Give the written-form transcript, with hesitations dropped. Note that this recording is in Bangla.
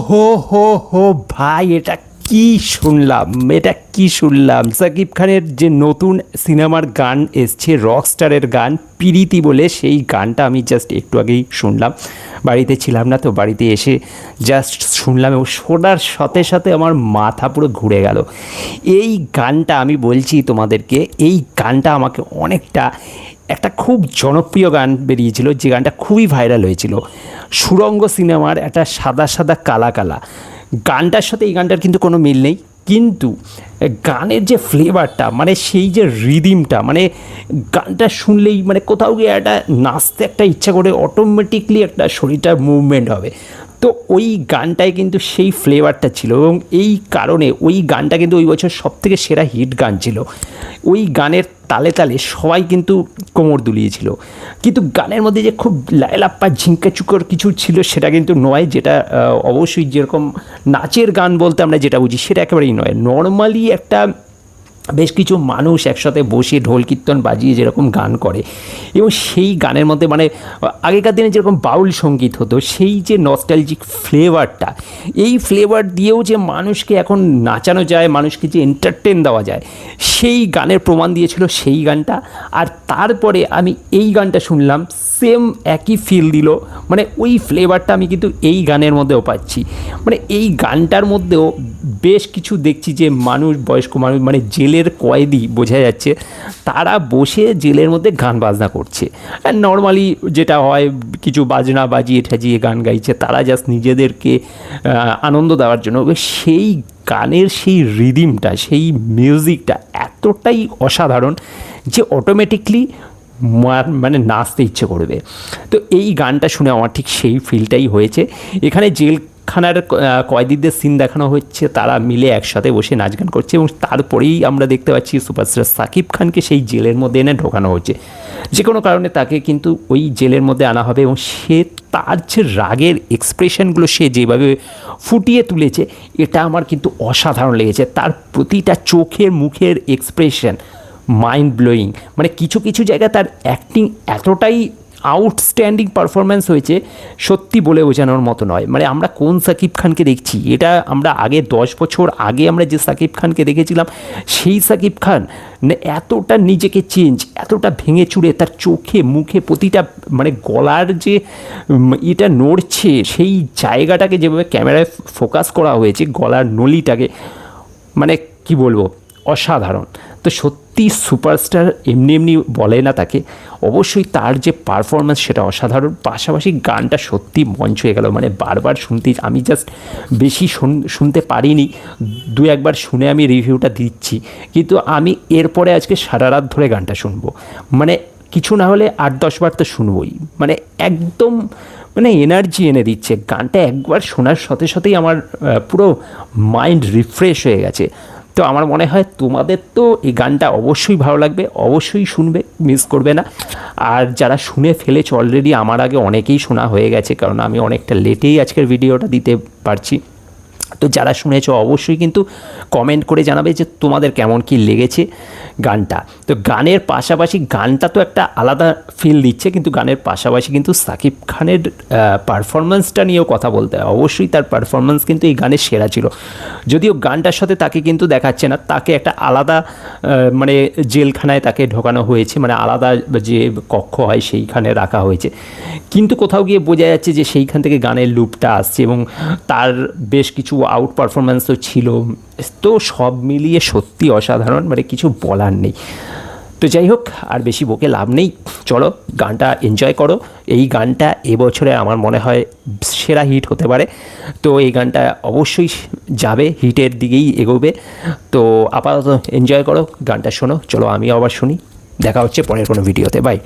হো হো হো ভাই, এটা কি শুনলাম সাকিব খানের যে নতুন সিনেমার গান এসছে, রকস্টারের গান পিরিতি বলে, সেই গানটা আমি জাস্ট একটু আগেই শুনলাম। বাড়িতে ছিলাম না তো, বাড়িতে এসে জাস্ট শুনলাম এবং শোনার সাথে সাথে আমার মাথা পুরো ঘুরে গেল। এই গানটা আমি বলছি তোমাদেরকে, এই গানটা আমাকে অনেকটা একটা খুব জনপ্রিয় গান বেরিয়েছিল, যে গানটা খুবই ভাইরাল হয়েছিল, সুরঙ্গ সিনেমার একটা সাদা সাদা কালা কালা। গানটার সাথে এই গানটার কিন্তু কোনো মিল নেই, কিন্তু গানের যে ফ্লেভারটা, মানে সেই যে রিদিমটা, মানে গানটা শুনলেই মানে কোথাও গিয়ে একটা নাচতে একটা ইচ্ছা করে, অটোমেটিকলি একটা শরীরটা মুভমেন্ট হবে। তো ওই গানটায় কিন্তু সেই ফ্লেভারটা ছিল, এবং এই কারণে ওই গানটা কিন্তু ওই বছর সবথেকে সেরা হিট গান ছিল। ওই গানের তালে তালে সবাই কিন্তু কোমর দুলিয়েছিল, কিন্তু গানের মধ্যে যে খুব লাইলাপ্পা ঝিঙ্কা চুকর কিছু ছিল সেটা কিন্তু নয়, যেটা অবশ্যই যেরকম নাচের গান বলতে আমরা যেটা বুঝি সেটা একেবারেই নয়। নর্মালি একটা বেশ কিছু মানুষ একসাথে বসে ঢোল কীর্তন বাজিয়ে যেরকম গান করে, এবং সেই গানের মধ্যে মানে আগেকার দিনে যেরকম বাউল সঙ্গীত হতো, সেই যে নস্টালজিক ফ্লেভারটা, এই ফ্লেভার দিয়েও যে মানুষকে এখন নাচানো যায়, মানুষকে যে এন্টারটেন দেওয়া যায়, সেই গানের প্রমাণ দিয়েছিল সেই গানটা। আর তারপরে আমি এই গানটা শুনলাম, সেম একই ফিল দিল, মানে ওই ফ্লেভারটা আমি কিন্তু এই গানের মধ্যেও পাচ্ছি। মানে এই গানটার মধ্যেও বেশ কিছু দেখছি যে মানুষ, বয়স্ক মানুষ, মানে জেলের কয়েদি বোঝা যাচ্ছে, তারা বসে জেলের মধ্যে গান বাজনা করছে। আর নর্মালি যেটা হয়, কিছু বাজনা বাজিয়ে ঠাজিয়ে গান গাইছে, তারা জাস্ট নিজেদেরকে আনন্দ দেওয়ার জন্য। সেই গানের সেই রিদিমটা, সেই মিউজিকটা এতটাই অসাধারণ যে অটোমেটিকলি মানে নাচতে ইচ্ছে করবে। তো এই গানটা শুনে আমার ঠিক সেই ফিলটাই হয়েছে। এখানে জেলখানার কয়েদিদের সিন দেখানো হচ্ছে, তারা মিলে একসাথে বসে নাচ গান করছে, এবং তারপরেই আমরা দেখতে পাচ্ছি সুপারস্টার সাকিব খানকে সেই জেলের মধ্যে এনে ঢোকানো হচ্ছে। যে কোনো কারণে তাকে কিন্তু ওই জেলের মধ্যে আনা হবে, এবং সে তার যে রাগের এক্সপ্রেশনগুলো সে যেভাবে ফুটিয়ে তুলেছে, এটা আমার কিন্তু অসাধারণ লেগেছে। তার প্রতিটা চোখের মুখের এক্সপ্রেশন মাইন্ড ব্লোয়িং। মানে কিছু কিছু জায়গায় তার অ্যাক্টিং এতটাই আউটস্ট্যান্ডিং পারফরম্যান্স হয়েছে, সত্যি বলে বোঝানোর মতো নয়। মানে আমরা কোন সাকিব খানকে দেখছি, এটা আমরা আগে 10 বছর আগে আমরা যে সাকিব খানকে দেখেছিলাম, সেই সাকিব খান এতটা নিজেকে চেঞ্জ, এতটা ভেঙে চুরে, তার চোখে মুখে প্রতিটা মানে গলার যে এটা নড়ছে, সেই জায়গাটাকে যেভাবে ক্যামেরায় ফোকাস করা হয়েছে, গলার নলিটাকে, মানে কি বলবো, অসাধারণ। তো সত্যি সুপারস্টার এমনি এমনি বলে না তাকে, অবশ্যই তার যে পারফরম্যান্স সেটা অসাধারণ। পাশাপাশি গানটা সত্যি মঞ্চ হয়ে গেল, মানে বারবার শুনতে, আমি জাস্ট বেশি শুনতে পারিনি, দু একবার শুনে আমি রিভিউটা দিচ্ছি, কিন্তু আমি এরপরে আজকে সারা রাত ধরে গানটা শুনবো। মানে কিছু না হলে 8-10 বার তো শুনবই, মানে একদম মানে এনার্জি এনে দিচ্ছে গানটা। একবার শোনার সাথে সাথেই আমার পুরো মাইন্ড রিফ্রেশ হয়ে গেছে। তো আমার মনে হয় তোমাদের তো এই গানটা অবশ্যই ভালো লাগবে, অবশ্যই শুনবে, মিস করবে না। আর যারা শুনে ফেলেছে অলরেডি, আমার আগে অনেকেই শোনা হয়ে গেছে, কারণ আমি অনেকটা লেটেই আজকের ভিডিওটা দিতে পারছি। তো যারা শুনেছো অবশ্যই কিন্তু কমেন্ট করে জানাবে যে তোমাদের কেমন কি লেগেছে গানটা। তো গানের পাশাপাশি, গানটা তো একটা আলাদা ফিল দিচ্ছে, কিন্তু গানের পাশাপাশি কিন্তু সাকিব খানের পারফরমেন্সটা নিয়েও কথা বলতে হয়। অবশ্যই তার পারফরমেন্স কিন্তু এই গানের সেরা ছিল, যদিও গানটার সাথে তাকে কিন্তু দেখাচ্ছে না, তাকে একটা আলাদা মানে জেলখানায় তাকে ঢোকানো হয়েছে, মানে আলাদা যে কক্ষ হয় সেইখানে রাখা হয়েছে, কিন্তু কোথাও গিয়ে বোঝা যাচ্ছে যে সেইখান থেকে গানের লুপটা আসছে, এবং তার বেশ কিছু আউট পারফরম্যান্সও ছিল। তো সব মিলিয়ে সত্যি অসাধারণ, মানে কিছু বলার নেই। তো যাই হোক, আর বেশি বকে লাভ নেই, চলো গানটা এনজয় করো। এই গানটা এবছরে আমার মনে হয় সেরা হিট হতে পারে। তো এই গানটা অবশ্যই যাবে, হিটের দিকেই এগোবে। তো আপাতত এনজয় করো, গানটা শোনো। চলো আমিও আবার শুনি, দেখা হচ্ছে পরের কোনো ভিডিওতে, বাই।